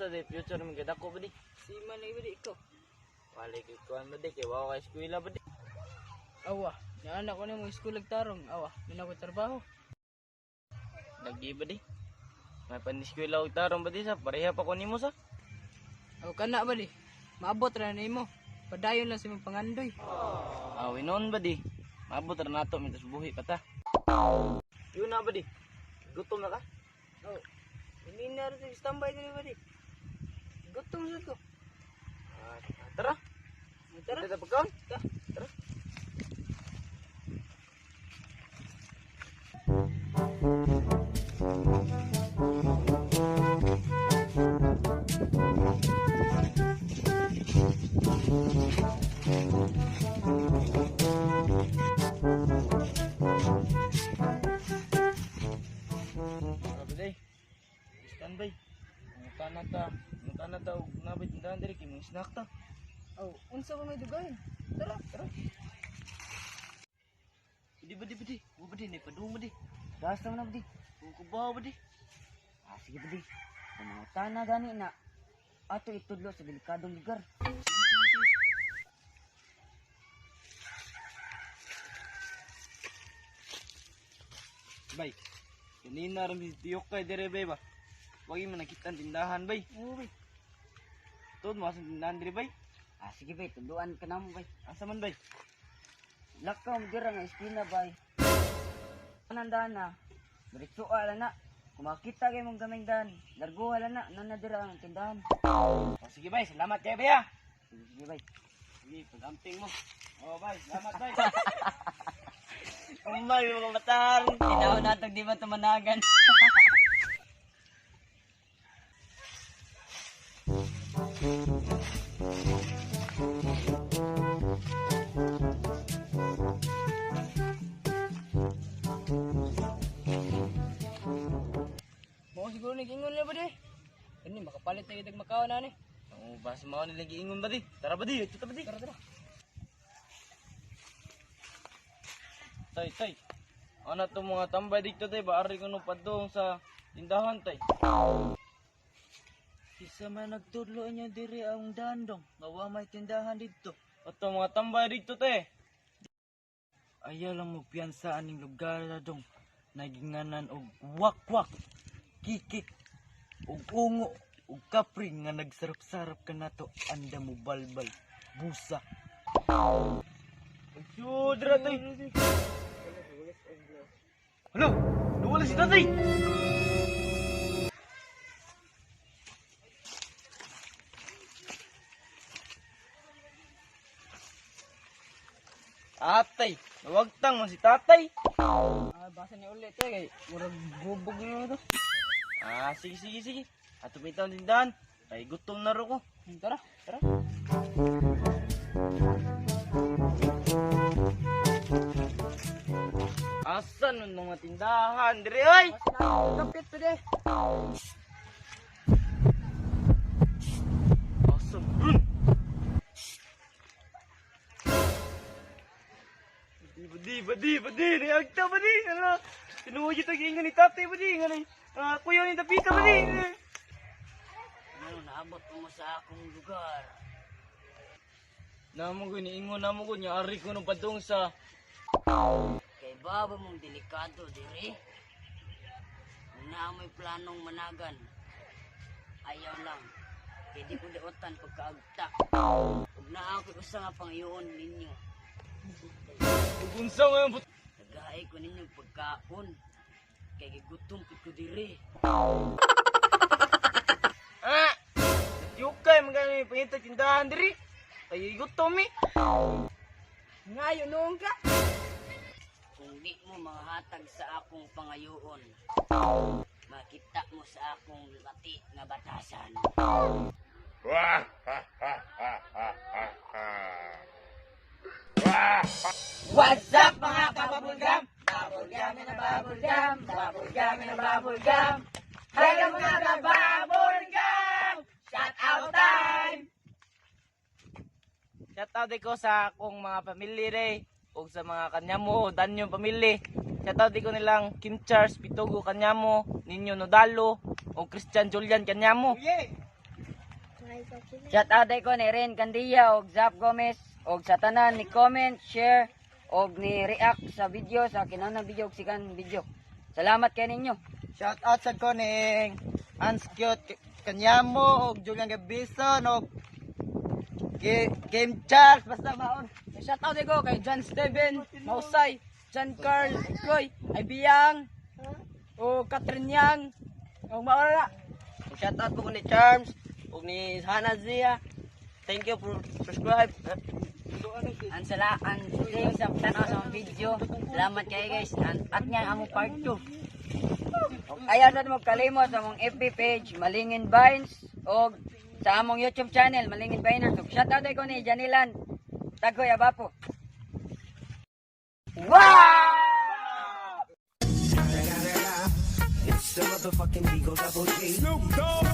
di future mo gid ako ba di? Si man ay badi ikaw. Wala kay kuan ba di kay wa ka eskwela ba di? Awa, na anak ko ni mo school tarong. Awa, mina ko trabaho. Lagi ba di? May paniskwela og tarong ba di sa pareha pa ko nimo sa? Aw kana ba di? Maabot ra nimo. Padayon lang sa imong pangandoy. Winon ba di? Maabot ra nato mitas buhi pa ta. Yun na ba di? Gutom na ka? Oh. Ini na rin standby dili ba di? Gutom sa ko. Tara. Tara. Tara pagkaon. Tara. Sabi standby. Mutana ta og nabit tindahan diri kay mong snack ta. Oh, unsa ba may dugayon? Tara, tara. Budi. Budi ni padung budi. Das naman na budi. Kung kubaw budi. Sige budi. Kung mga tana gani na ato itudlo sa delikadong lugar. Bay. Kanina ram tiyok kay dire bay ba. Wagi man nakita tindahan bay. Oo, bay. Tod mo sa tindahan dire bay. Sige bay, tuduan ka na mo bay. Asa man bay? Lakaw mo dira nga eskwela bay. Anandaan na. Diretso ala na. Kung makita kayo mong gaming daan, largo ala na. Nanadira ang tindahan. Sige bay, salamat kay bay ah. Sige bay. Sige, pag-amping mo. Bay, salamat bay. Umay mga matar. Tinahon natong di ba tumanagan. Mo siguro nag-ingon na ba di? Kani makapalit tayo dag makaon na ni. Bas mo nila giingon ba di? Tara ba di? Ito ba di? Tara. Tay. Ano to mga tambay dito tay? Baari ko nung padong sa tindahan tay. Isa man nagtudlo niya diri ang dandong. Gawa may tindahan dito. Ato mga tambay dito tay. Ayaw lang mo piyansa aning lugar na dong. Naginganan og wakwak, kikik, og ungo, og kapri nga nagsarap-sarap ka nato. Anda mo balbal, busa. Sudra tay. Halo, nawala si tatay. Atay, nawagtang mo si tatay. Basa ni ulit kay murag bubog na to. Sige. Ato may taon tindahan. Ay gutom na ro ko. Tara. Asan nun mga tindahan? Dire ay! Kapit pa di. Asan dun? Badi! Niyagta badi! Ano? Sinuwi kita giingan ni tatay badi! Kuya ni tapita badi! Ano, naabot mo sa akong lugar. Namo ko niingon namo ko niya ari ko nung padung sa Kay baba mong delikado diri. Na may planong managan. Ayaw lang. Kay di ko diutan pagkaagta. Ug naa ko usa nga pangiyon ninyo. unsa nga but. Nagahay ko ninyo pagkaon. Kay gigutom ko diri. Yukay magani pangita tindahan diri. Ay gutom mi. Ngayon noong ka. Kung di mo mahatag sa akong pangayoon, makita mo sa akong lati nga batasan. What's up mga kababulgam? Babulgamin na babulgam. Babulgamin na babulgam. Hello mga kababulgam! Shout out time! Shout out ko sa akong mga pamilya re ug sa mga kanyamo danyo pamilya. Shout out ko nilang Kim Charles Pitogo kanyamo, Ninyo Nodalo ug Christian Julian kanyamo. Shout out ko ni Ren Candia og Zap Gomez og sa tanan ni comment, share og ni react sa video sa kinahanglang video og sikan video. Salamat kay ninyo. Shout out sa ko ni Anscute Kanyamo og Julian Gabison og Game Charles basta maon. Shout out ko kay John Steven, Mausay, John Carl, Koy, Aibiyang, o Catherine Yang, o maura. Shout out po ni Charms ug ni Hana Zia. Thank you for subscribe. Ang thanks sa tanaw sa mga video. Salamat kayo guys. At nga among part 2. Ayaw na mo kalimot sa among FB page, Malingin Vines, o sa among YouTube channel, Malingin Viners. So, shout out ko ni Janilan. Tagoy Abapo. Wow! It's the motherfucking Eagle Double G. Snoop Dogg.